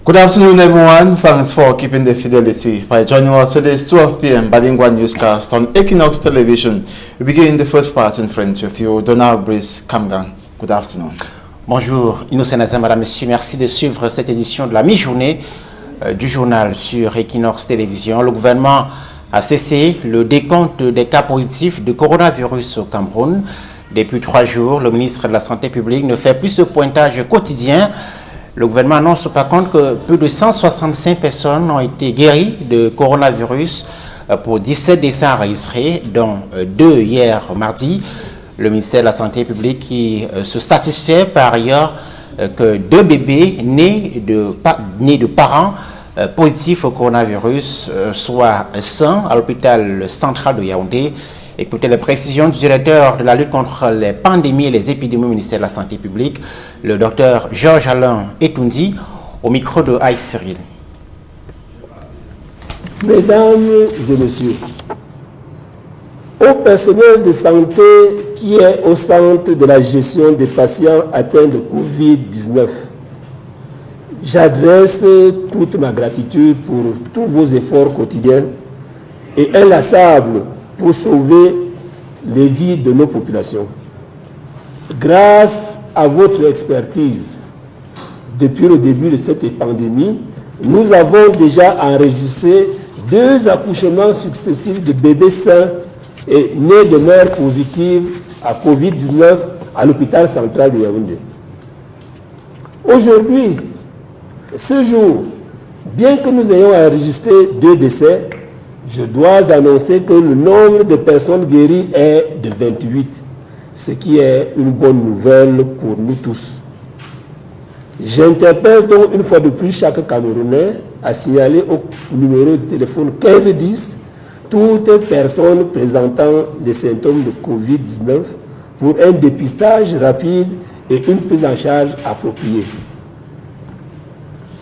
Good afternoon, everyone. Thanks for keeping the fidelity by joining us today's 12 p.m. bilingual newscast on Equinox Television. We begin the first part in French with you, Donald Brice Kamgang. Good afternoon. Bonjour, Innocent Nazem, madame, monsieur. Merci de suivre cette édition de la mi-journée du journal sur Equinox Télévision. Le gouvernement a cessé le décompte des cas positifs de coronavirus au Cameroun. Depuis 3 jours, le ministre de la Santé publique ne fait plus ce pointage quotidien. Le gouvernement annonce par contre que plus de 165 personnes ont été guéries de coronavirus pour 17 décès enregistrés, dont 2 hier mardi. Le ministère de la Santé publique qui se satisfait par ailleurs que 2 bébés nés de parents positifs au coronavirus soient sains à l'hôpital central de Yaoundé. Écoutez les précisions du directeur de la lutte contre les pandémies et les épidémies au ministère de la Santé publique, le docteur Georges Alain Etoundi, au micro de Aïe Cyril. Mesdames et messieurs, au personnel de santé qui est au centre de la gestion des patients atteints de Covid-19, j'adresse toute ma gratitude pour tous vos efforts quotidiens et inlassables pour sauver les vies de nos populations. Grâce à votre expertise, depuis le début de cette pandémie, nous avons déjà enregistré 2 accouchements successifs de bébés sains et nés de mères positives à Covid-19 à l'hôpital central de Yaoundé. Aujourd'hui, ce jour, bien que nous ayons enregistré 2 décès, je dois annoncer que le nombre de personnes guéries est de 28, ce qui est une bonne nouvelle pour nous tous. J'interpelle donc une fois de plus chaque Camerounais à signaler au numéro de téléphone 1510 toute personne présentant des symptômes de Covid-19 pour un dépistage rapide et une prise en charge appropriée.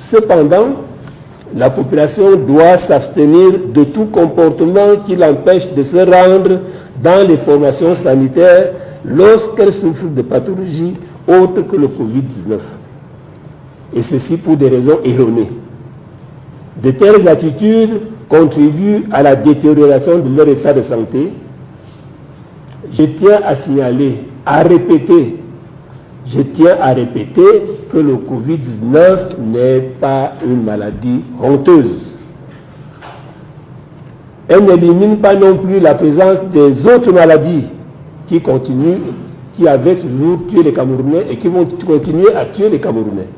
Cependant, la population doit s'abstenir de tout comportement qui l'empêche de se rendre dans les formations sanitaires lorsqu'elle souffre de pathologies autres que le Covid-19. Et ceci pour des raisons erronées. De telles attitudes contribuent à la détérioration de leur état de santé. Je tiens à signaler, je tiens à répéter que le Covid-19 n'est pas une maladie honteuse. Elle n'élimine pas non plus la présence des autres maladies qui avaient toujours tué les Camerounais et qui vont continuer à tuer les Camerounais.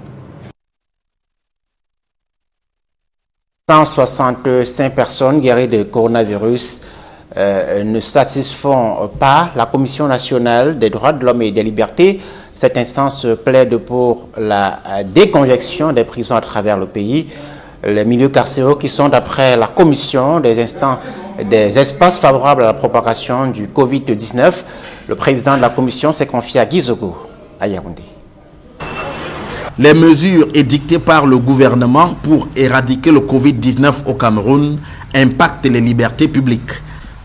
165 personnes guéries de coronavirus ne satisfont pas la Commission nationale des droits de l'homme et des libertés. Cette instance plaide pour la décongestion des prisons à travers le pays. Les milieux carcéraux qui sont, d'après la Commission, des espaces favorables à la propagation du Covid-19. Le président de la Commission s'est confié à Guy Zogo, à Yaoundé. Les mesures édictées par le gouvernement pour éradiquer le Covid-19 au Cameroun impactent les libertés publiques.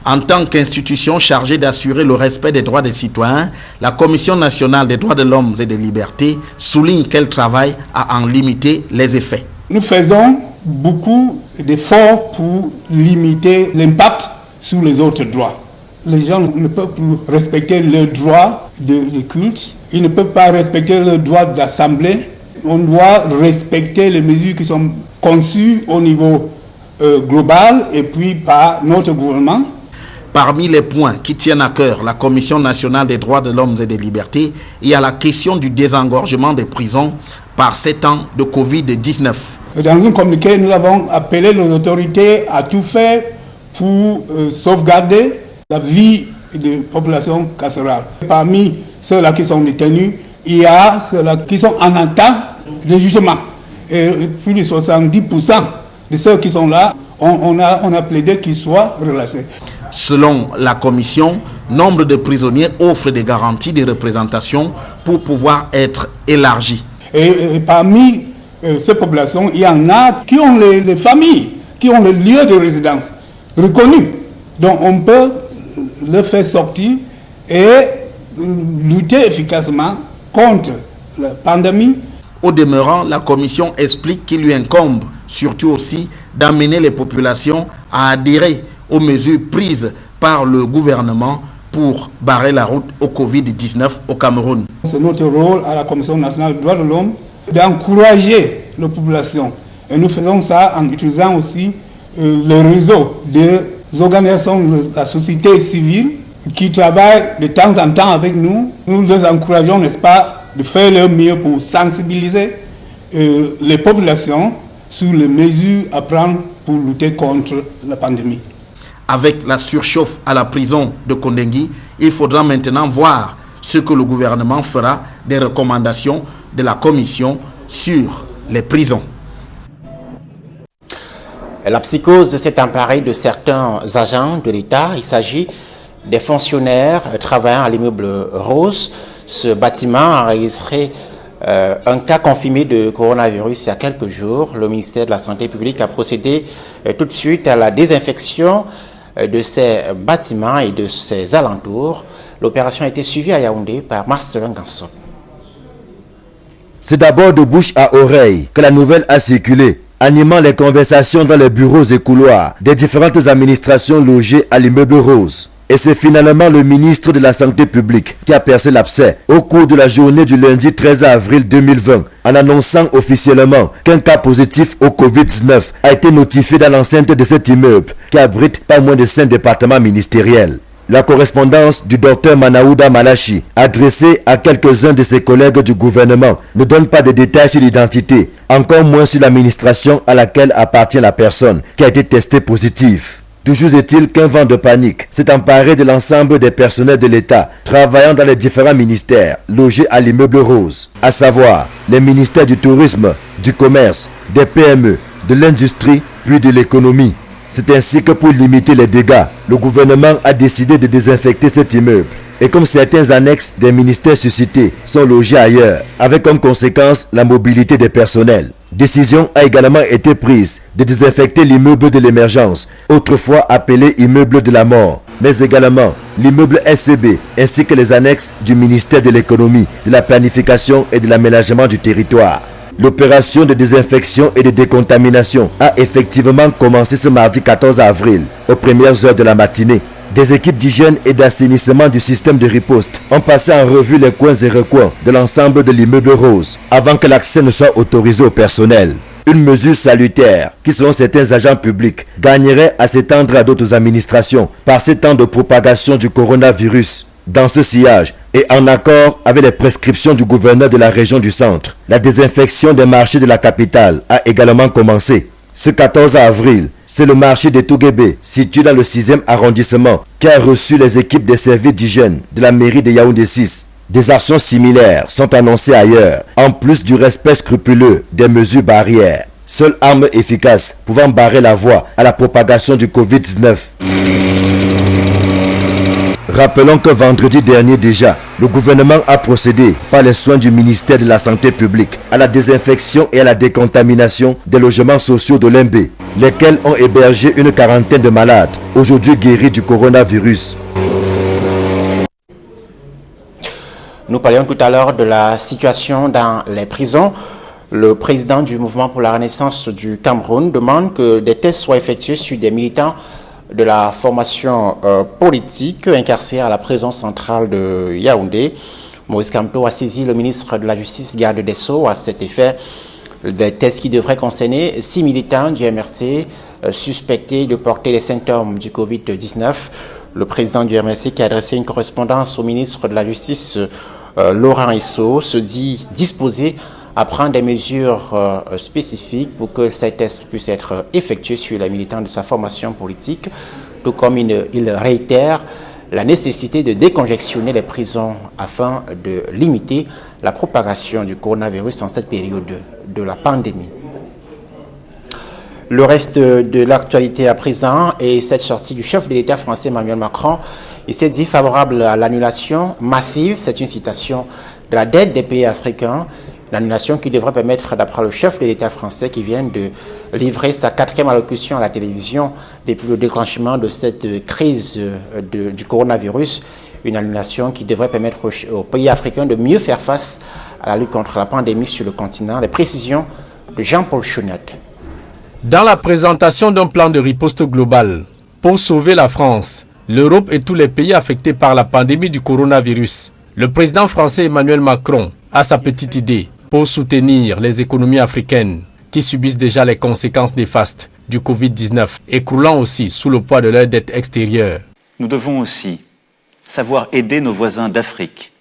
En tant qu'institution chargée d'assurer le respect des droits des citoyens, la Commission nationale des droits de l'homme et des libertés souligne qu'elle travaille à en limiter les effets. Nous faisons beaucoup d'efforts pour limiter l'impact sur les autres droits. Les gens ne peuvent plus respecter leurs droits de culte, ils ne peuvent pas respecter leurs droits d'assemblée. On doit respecter les mesures qui sont conçues au niveau global et puis par notre gouvernement. Parmi les points qui tiennent à cœur la Commission nationale des droits de l'homme et des libertés, il y a la question du désengorgement des prisons par ces temps de Covid-19. Dans un communiqué, nous avons appelé les autorités à tout faire pour sauvegarder la vie des populations carcérales. Parmi ceux-là qui sont détenus, il y a ceux-là qui sont en attente de jugement. Et plus de 70% de ceux qui sont là, on a plaidé qu'ils soient relâchés. Selon la commission, nombre de prisonniers offre des garanties de représentation pour pouvoir être élargis. Et parmi ces populations, il y en a qui ont les familles, qui ont le lieu de résidence reconnu. Donc on peut le faire sortir et lutter efficacement contre la pandémie. Au demeurant, la commission explique qu'il lui incombe surtout aussi d'amener les populations à adhérer aux mesures prises par le gouvernement pour barrer la route au Covid-19 au Cameroun. C'est notre rôle à la Commission nationale des droits de l'homme d'encourager la population. Et nous faisons ça en utilisant aussi le réseau des organisations de la société civile qui travaillent de temps en temps avec nous. Nous les encourageons, n'est-ce pas, de faire leur mieux pour sensibiliser les populations sur les mesures à prendre pour lutter contre la pandémie. Avec la surchauffe à la prison de Kondengui, il faudra maintenant voir ce que le gouvernement fera des recommandations de la commission sur les prisons. La psychose s'est emparée de certains agents de l'État. Il s'agit des fonctionnaires travaillant à l'immeuble Rose. Ce bâtiment a enregistré un cas confirmé de coronavirus il y a quelques jours. Le ministère de la Santé publique a procédé tout de suite à la désinfection de ces bâtiments et de ses alentours. L'opération a été suivie à Yaoundé par Marcelin Gansot. C'est d'abord de bouche à oreille que la nouvelle a circulé, animant les conversations dans les bureaux et couloirs des différentes administrations logées à l'immeuble Rose. Et c'est finalement le ministre de la Santé publique qui a percé l'abcès au cours de la journée du lundi 13 avril 2020 en annonçant officiellement qu'un cas positif au Covid-19 a été notifié dans l'enceinte de cet immeuble qui abrite pas moins de 5 départements ministériels. La correspondance du docteur Manaouda Malachi, adressée à quelques-uns de ses collègues du gouvernement, ne donne pas de détails sur l'identité, encore moins sur l'administration à laquelle appartient la personne qui a été testée positive. Toujours est-il qu'un vent de panique s'est emparé de l'ensemble des personnels de l'État travaillant dans les différents ministères logés à l'immeuble Rose, à savoir les ministères du tourisme, du commerce, des PME, de l'industrie, puis de l'économie. C'est ainsi que pour limiter les dégâts, le gouvernement a décidé de désinfecter cet immeuble. Et comme certains annexes des ministères suscités sont logés ailleurs, avec comme conséquence la mobilité des personnels. Décision a également été prise de désinfecter l'immeuble de l'émergence, autrefois appelé immeuble de la mort, mais également l'immeuble SCB, ainsi que les annexes du ministère de l'économie, de la planification et de l'aménagement du territoire. L'opération de désinfection et de décontamination a effectivement commencé ce mardi 14 avril, aux premières heures de la matinée. Des équipes d'hygiène et d'assainissement du système de riposte ont passé en revue les coins et recoins de l'ensemble de l'immeuble Rose avant que l'accès ne soit autorisé au personnel. Une mesure salutaire qui, selon certains agents publics, gagnerait à s'étendre à d'autres administrations par ces temps de propagation du coronavirus. Dans ce sillage et en accord avec les prescriptions du gouverneur de la région du centre, la désinfection des marchés de la capitale a également commencé. Ce 14 avril, c'est le marché de Touguébé, situé dans le 6e arrondissement, qui a reçu les équipes des services d'hygiène de la mairie de Yaoundé 6. Des actions similaires sont annoncées ailleurs, en plus du respect scrupuleux des mesures barrières. Seule arme efficace pouvant barrer la voie à la propagation du Covid-19. Rappelons que vendredi dernier déjà, le gouvernement a procédé, par les soins du ministère de la Santé publique, à la désinfection et à la décontamination des logements sociaux de Limbé, lesquels ont hébergé une quarantaine de malades, aujourd'hui guéris du coronavirus. Nous parlions tout à l'heure de la situation dans les prisons. Le président du Mouvement pour la Renaissance du Cameroun demande que des tests soient effectués sur des militants de la formation politique incarcérée à la prison centrale de Yaoundé. Maurice Kamto a saisi le ministre de la Justice, garde des Sceaux, à cet effet. Des tests qui devraient concerner 6 militants du MRC suspectés de porter les symptômes du Covid-19. Le président du MRC, qui a adressé une correspondance au ministre de la Justice, Laurent Esso, se dit disposé à prendre des mesures spécifiques pour que ces tests puissent être effectués sur les militants de sa formation politique, tout comme il réitère la nécessité de décongestionner les prisons afin de limiter la propagation du coronavirus en cette période de la pandémie. Le reste de l'actualité à présent est cette sortie du chef de l'État français Emmanuel Macron. Il s'est dit favorable à l'annulation massive, c'est une citation, de la dette des pays africains. L'annulation qui devrait permettre, d'après le chef de l'État français qui vient de livrer sa 4e allocution à la télévision depuis le déclenchement de cette crise du coronavirus, une annulation qui devrait permettre aux pays africains de mieux faire face à la lutte contre la pandémie sur le continent. Les précisions de Jean-Paul Chounet. Dans la présentation d'un plan de riposte global pour sauver la France, l'Europe et tous les pays affectés par la pandémie du coronavirus, le président français Emmanuel Macron a sa petite idée pour soutenir les économies africaines qui subissent déjà les conséquences néfastes du Covid-19, écroulant aussi sous le poids de leur dette extérieure. Nous devons aussi savoir aider nos voisins d'Afrique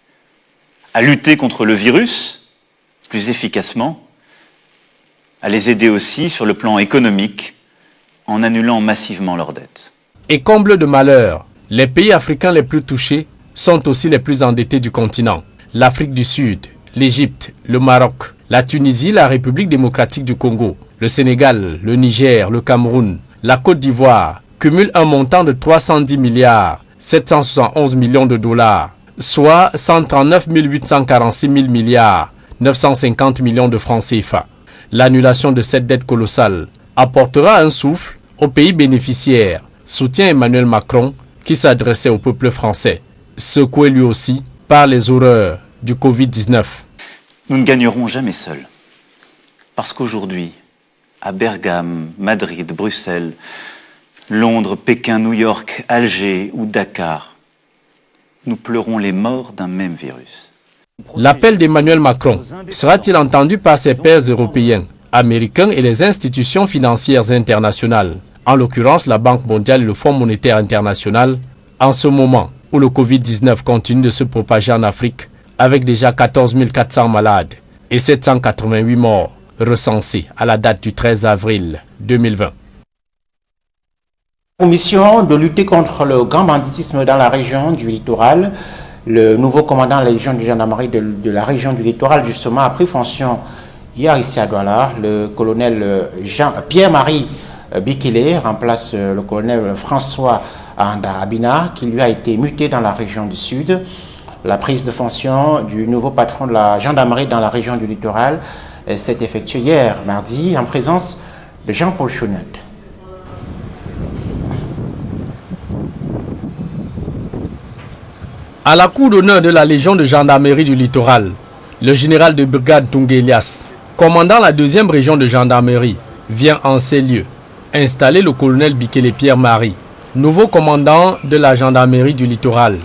à lutter contre le virus plus efficacement, à les aider aussi sur le plan économique en annulant massivement leurs dettes. Et comble de malheur, les pays africains les plus touchés sont aussi les plus endettés du continent. L'Afrique du Sud, l'Égypte, le Maroc, la Tunisie, la République démocratique du Congo, le Sénégal, le Niger, le Cameroun, la Côte d'Ivoire cumulent un montant de 310 milliards 771 millions de dollars, soit 139 846 000 milliards 950 millions de francs CFA. L'annulation de cette dette colossale apportera un souffle aux pays bénéficiaires, soutient Emmanuel Macron qui s'adressait au peuple français, secoué lui aussi par les horreurs du Covid-19. Nous ne gagnerons jamais seuls. Parce qu'aujourd'hui, à Bergame, Madrid, Bruxelles, Londres, Pékin, New York, Alger ou Dakar, nous pleurons les morts d'un même virus. L'appel d'Emmanuel Macron sera-t-il entendu par ses pairs européens, américains et les institutions financières internationales, en l'occurrence la Banque mondiale et le Fonds monétaire international, en ce moment où le Covid-19 continue de se propager en Afrique, avec déjà 14 400 malades et 788 morts recensés à la date du 13 avril 2020. Pour mission de lutter contre le grand banditisme dans la région du littoral, le nouveau commandant de la Légion de gendarmerie de la région du littoral, justement, a pris fonction hier ici à Douala. Le colonel Pierre-Marie Bikele remplace le colonel François Anda Abina, qui lui a été muté dans la région du Sud. La prise de fonction du nouveau patron de la gendarmerie dans la région du littoral s'est effectuée hier, mardi, en présence de Jean-Paul Chounet. À la cour d'honneur de la Légion de gendarmerie du littoral, le général de brigade Tungé Elias, commandant la 2e région de gendarmerie, vient en ces lieux installer le colonel Bikele Pierre-Marie, nouveau commandant de la gendarmerie du littoral.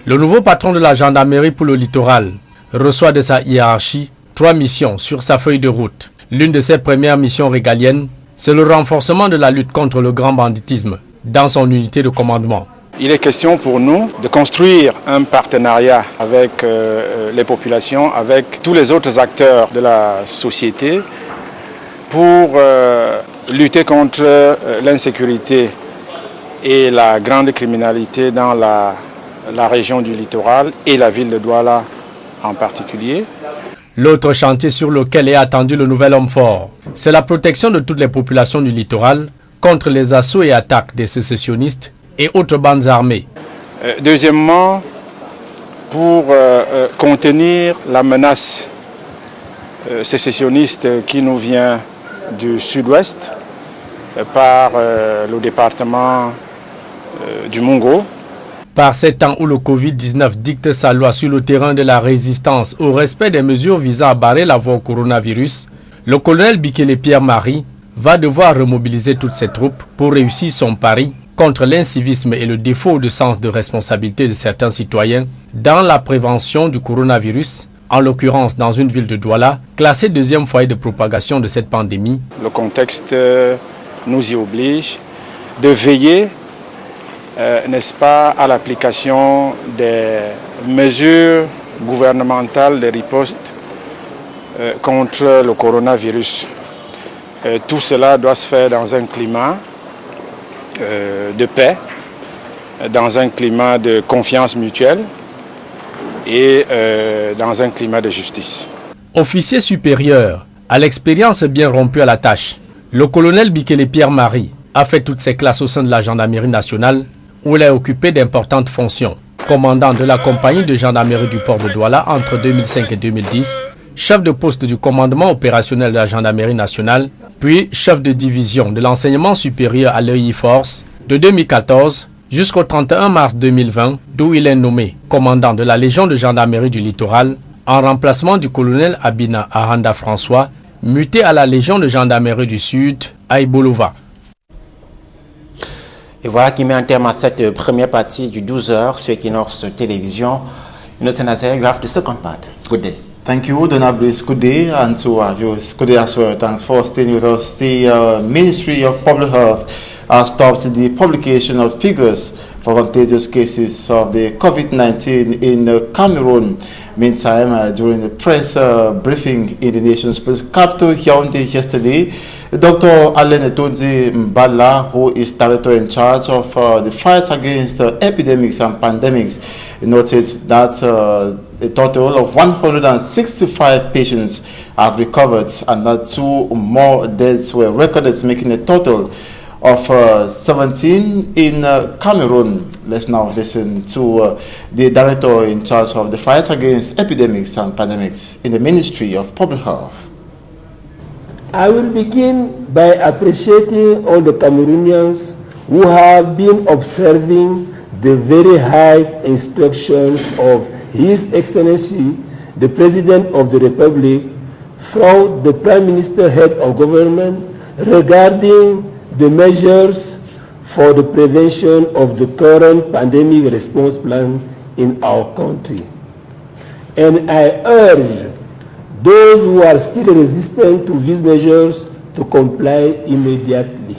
Le nouveau patron de la gendarmerie pour le littoral reçoit de sa hiérarchie 3 missions sur sa feuille de route. L'une de ses premières missions régaliennes, c'est le renforcement de la lutte contre le grand banditisme dans son unité de commandement. Il est question pour nous de construire un partenariat avec les populations, avec tous les autres acteurs de la société pour lutter contre l'insécurité et la grande criminalité dans la région du littoral et la ville de Douala en particulier. L'autre chantier sur lequel est attendu le nouvel homme fort, c'est la protection de toutes les populations du littoral contre les assauts et attaques des sécessionnistes et autres bandes armées. Deuxièmement, pour contenir la menace sécessionniste qui nous vient du sud-ouest par le département du Mungo. Par ces temps où le Covid-19 dicte sa loi sur le terrain de la résistance au respect des mesures visant à barrer la voie au coronavirus, le colonel Bikele Pierre-Marie va devoir remobiliser toutes ses troupes pour réussir son pari contre l'incivisme et le défaut de sens de responsabilité de certains citoyens dans la prévention du coronavirus, en l'occurrence dans une ville de Douala, classée 2e foyer de propagation de cette pandémie. Le contexte nous y oblige de veiller, n'est-ce pas, à l'application des mesures gouvernementales de riposte contre le coronavirus. Tout cela doit se faire dans un climat de paix, dans un climat de confiance mutuelle et dans un climat de justice. Officier supérieur, à l'expérience bien rompue à la tâche, le colonel Bikele Pierre-Marie a fait toutes ses classes au sein de la gendarmerie nationale où il a occupé d'importantes fonctions. Commandant de la compagnie de gendarmerie du port de Douala entre 2005 et 2010, chef de poste du commandement opérationnel de la gendarmerie nationale, puis chef de division de l'enseignement supérieur à l'EI Force de 2014 jusqu'au 31 mars 2020, d'où il est nommé commandant de la Légion de gendarmerie du littoral en remplacement du colonel Abina Ahanda François, muté à la Légion de gendarmerie du Sud à Ibolova. Et voilà qui met un terme à cette première partie du 12h sur Equinox Télévision. Innocent Nazaire, you have the second part. Good day. Thank you, Donald Brice. Good day, and to our viewers, good day as well. Thanks for staying with us. The Ministry of Public Health has stopped the publication of figures for contagious cases of the COVID-19 in Cameroon. Meantime, during the press briefing in the nation's capital, Yaoundé, yesterday, Dr. Alain Etonzi Mbala, who is director in charge of the fight against epidemics and pandemics, noted that a total of 165 patients have recovered and that 2 more deaths were recorded, making a total of 17 in Cameroon. Let's now listen to the director in charge of the fight against epidemics and pandemics in the Ministry of Public Health. I will begin by appreciating all the Cameroonians who have been observing the very high instructions of His Excellency, the President of the Republic, from the Prime Minister, Head of Government, regarding the measures for the prevention of the current pandemic response plan in our country. And I urge those who are still resistant to these measures to comply immediately.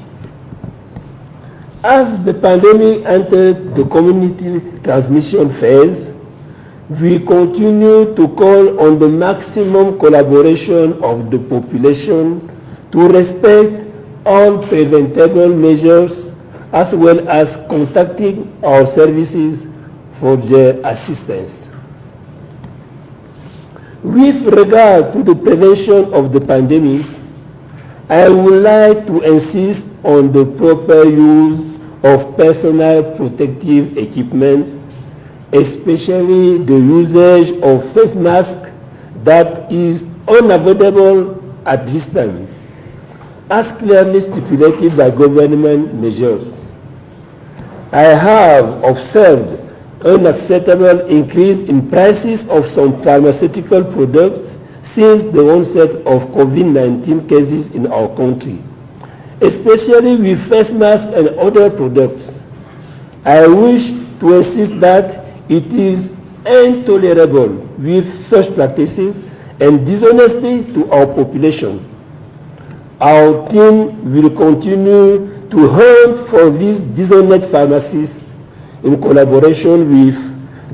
As the pandemic entered the community transmission phase, we continue to call on the maximum collaboration of the population to respect all preventable measures, as well as contacting our services for their assistance. With regard to the prevention of the pandemic, I would like to insist on the proper use of personal protective equipment, especially the usage of face masks that is unavoidable at this time, as clearly stipulated by government measures. I have observed an unacceptable increase in prices of some pharmaceutical products since the onset of COVID-19 cases in our country, especially with face masks and other products. I wish to insist that it is intolerable with such practices and dishonesty to our population. Our team will continue to hunt for these dishonest pharmacists in collaboration with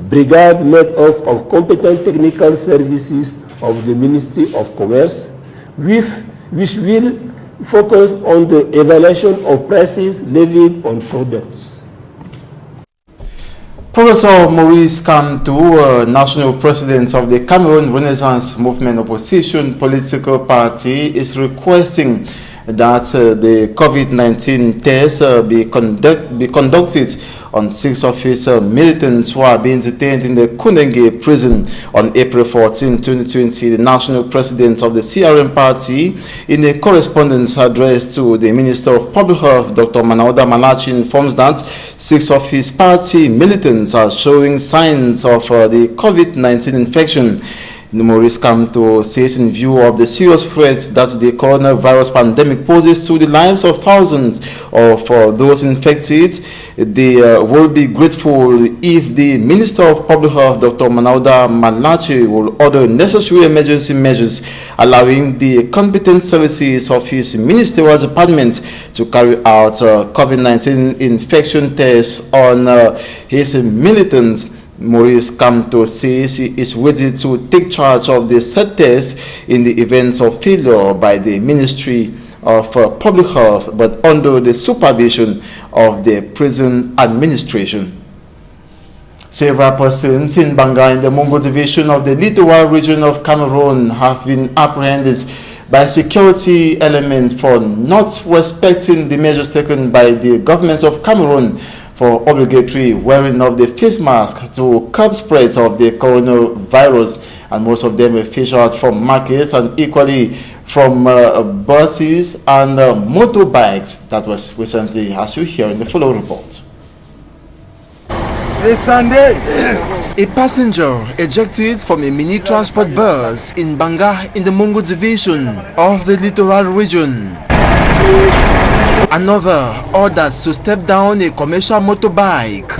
brigade made up of competent technical services of the Ministry of Commerce, which will focus on the evaluation of prices levied on products. Professor Maurice Kamto, National President of the Cameroon Renaissance Movement Opposition Political Party, is requesting that the COVID-19 test be conducted on 6 of his militants who are being detained in the Kunenge prison on April 14, 2020. The National President of the CRM Party, in a correspondence addressed to the Minister of Public Health, Dr. Manauda Malachi, informs that 6 of his party militants are showing signs of the COVID-19 infection. Maurice Kamto says, in view of the serious threats that the coronavirus pandemic poses to the lives of thousands of those infected, they will be grateful if the Minister of Public Health, Dr. Manauda Malachi, will order necessary emergency measures, allowing the competent services of his ministerial department to carry out COVID-19 infection tests on his militants. Maurice Kamto says he is ready to take charge of the said test in the event of failure by the Ministry of Public Health, but under the supervision of the prison administration. Several persons in Banga in the Mongo division of the Littoral region of Cameroon have been apprehended by security elements for not respecting the measures taken by the government of Cameroon for obligatory wearing of the face mask to curb spread of the coronavirus, and most of them were fished out from markets and equally from buses and motorbikes. That was recently, as you hear in the following report. This Sunday. A passenger ejected from a mini transport bus in Banga in the Mongo division of the littoral region. Another ordered to step down a commercial motorbike.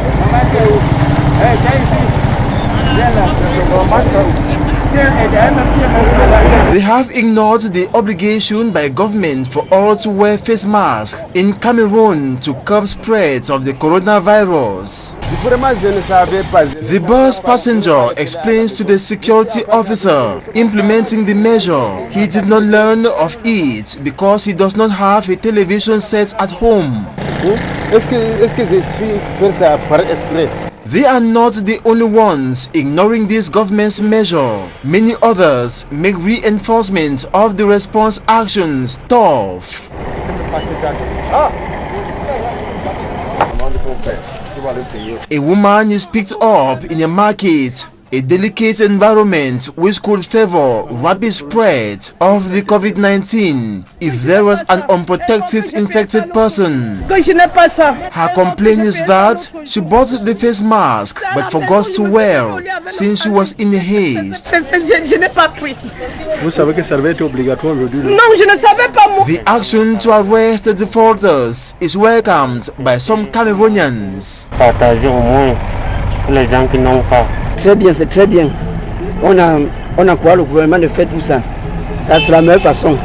They have ignored the obligation by government for all to wear face masks in Cameroon to curb spread of the coronavirus. The bus passenger explains to the security officer implementing the measure he did not learn of it because he does not have a television set at home. They are not the only ones ignoring this government's measure. Many others make reinforcement of the response actions tough. A woman is picked up in a market, a delicate environment which could favor rapid spread of the COVID-19 if there was an unprotected infected person. Her complaint is that she bought the face mask but forgot to wear since she was in haste. The action to arrest the defaulters is welcomed by some Cameroonians. Très bien, c'est très bien. On a quoi, le gouvernement de faire tout ça. Ça c'est la meilleure façon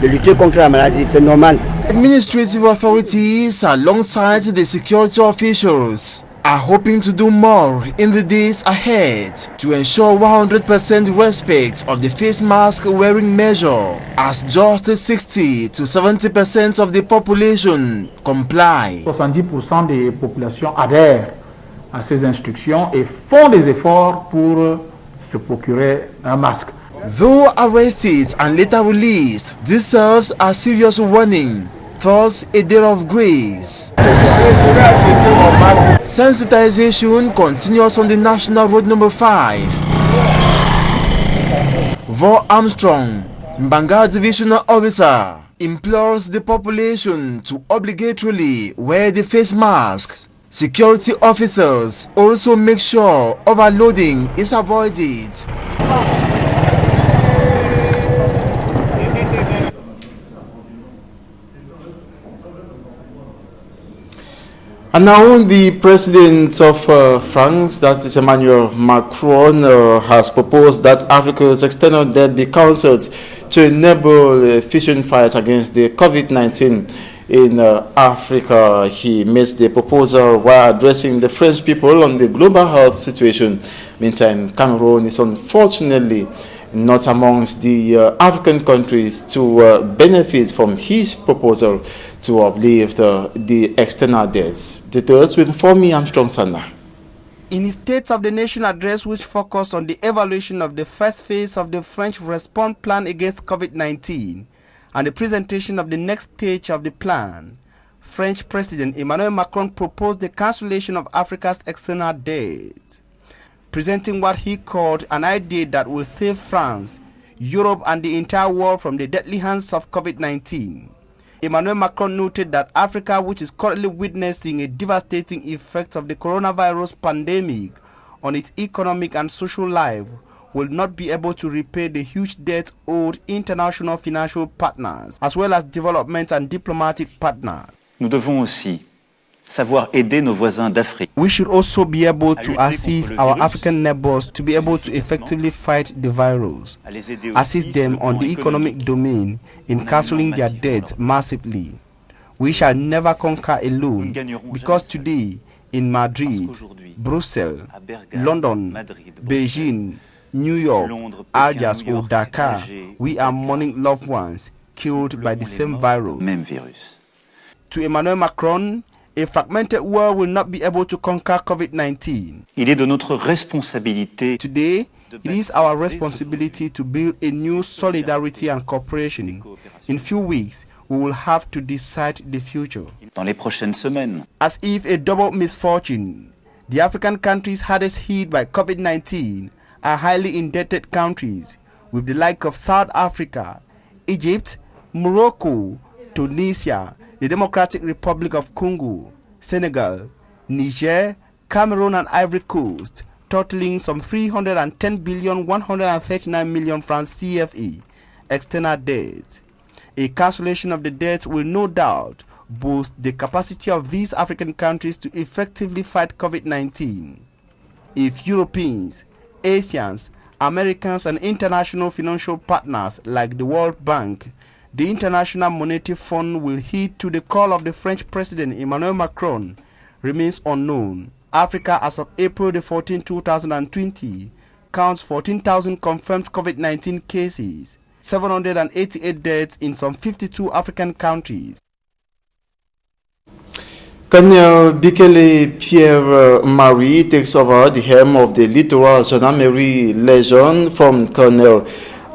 de lutter contre la maladie, c'est normal. Administrative authorities alongside the security officials are hoping to do more in the days ahead to ensure 100% respect of the face mask wearing measure, as just 60 to 70% of the population comply. 70% des populations adhèrent à ces instructions et font des efforts pour se procurer un masque. Though arrested and later released, this serves a serious warning, thus a day of grace. Sensitization continues on the National Road number 5. Vo Armstrong, Mbanga Divisional Officer, implores the population to obligatorily wear the face masks. Security officers also make sure overloading is avoided. And now the president of France, that is Emmanuel Macron, has proposed that Africa's external debt be cancelled to enable a efficient fight against the COVID-19 in Africa. He made the proposal while addressing the French people on the global health situation. Meantime, Cameroon is unfortunately not amongst the African countries to benefit from his proposal to uplift the external debts. Details with Fomi Armstrong Sana. In his State of the Nation address, which focused on the evaluation of the first phase of the French response plan against COVID-19 and the presentation of the next stage of the plan, French President Emmanuel Macron proposed the cancellation of Africa's external debt, presenting what he called an idea that will save France, Europe and the entire world from the deadly hands of COVID-19. Emmanuel Macron noted that Africa, which is currently witnessing a devastating effect of the coronavirus pandemic on its economic and social life, will not be able to repay the huge debt owed international financial partners, as well as development and diplomatic partners. Nous devons aussi savoir aider nos voisins d'Afrique. We should also be able to assist our African neighbors to be able to effectively fight the virus, assist them on the economic domain in cancelling their debts massively. We shall never conquer alone, because today in Madrid, Brussels, London, Beijing, New York, Algiers or Dakar, we are mourning loved ones killed by the same virus. To Emmanuel Macron, a fragmented world will not be able to conquer COVID-19. Il est de notre responsabilité. Today, it is our responsibility to build a new solidarity and cooperation. In few weeks, we will have to decide the future. Dans les prochaines semaines. As if a double misfortune, the African countries hardest hit by COVID-19 are highly indebted countries, with the like of South Africa, Egypt, Morocco, Tunisia, the Democratic Republic of Congo, Senegal, Niger, Cameroon and Ivory Coast, totaling some 310 billion 139 million francs CFA external debt. A cancellation of the debt will no doubt boost the capacity of these African countries to effectively fight COVID-19. If Europeans, Asians, Americans and international financial partners like the World Bank, the International Monetary Fund will heed to the call of the French President Emmanuel Macron remains unknown. Africa, as of April 14, 2020, counts 14,000 confirmed COVID-19 cases, 788 deaths in some 52 African countries. Colonel Bikele Pierre-Marie takes over the helm of the Littoral Gendarmerie Legion from Colonel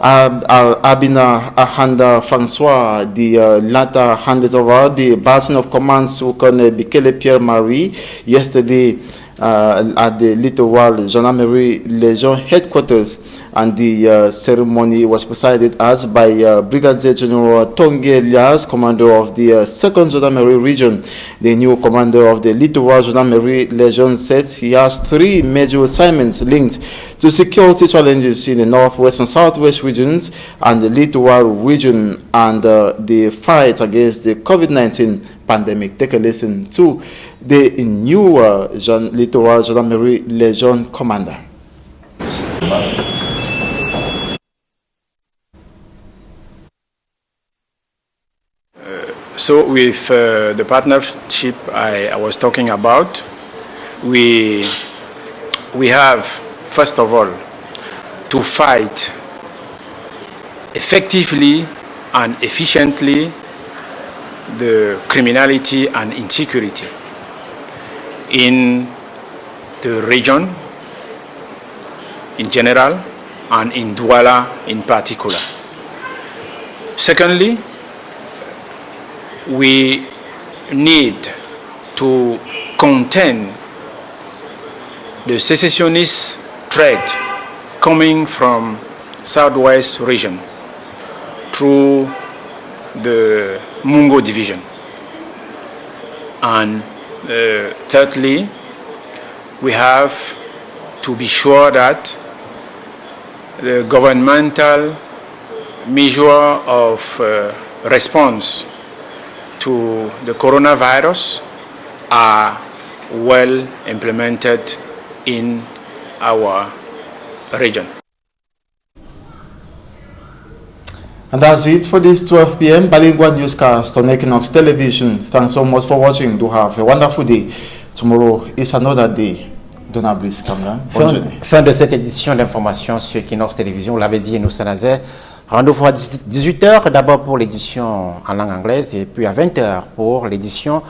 Abina Ahanda Francois. The latter handed over the baton of command to Colonel Bikele Pierre-Marie yesterday at the Littoral Gendarmerie Legion headquarters, and the ceremony was presided at by Brigadier General Tongue Elias, commander of the 2nd Gendarmerie Region. The new commander of the Littoral Gendarmerie Legion said he has 3 major assignments linked to security challenges in the northwest and southwest regions and the Littoral region and the fight against the COVID-19 pandemic. Take a listen to the new Littoral Gendarmerie Legion commander. So with the partnership I was talking about, we have, first of all, to fight effectively and efficiently the criminality and insecurity in the region in general and in Douala in particular. Secondly, we need to contain the secessionist threat coming from southwest region through the Mungo division. And thirdly, we have to be sure that the governmental measure of response to the coronavirus are well implemented in our region. And that's it for this 12 p.m. bilingual newscast on Equinox Television. Thanks so much for watching. Do have a wonderful day. Tomorrow is another day. Donald Brice Kamgan. Bonne journée. Fin de cette édition d'information sur Equinox Télévision. On l'avait dit, nous Sanazé. Rendez-vous à 18h d'abord pour l'édition en langue anglaise et puis à 20h pour l'édition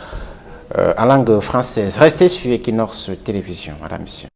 en langue française. Restez sur Equinox Télévision, madame, monsieur.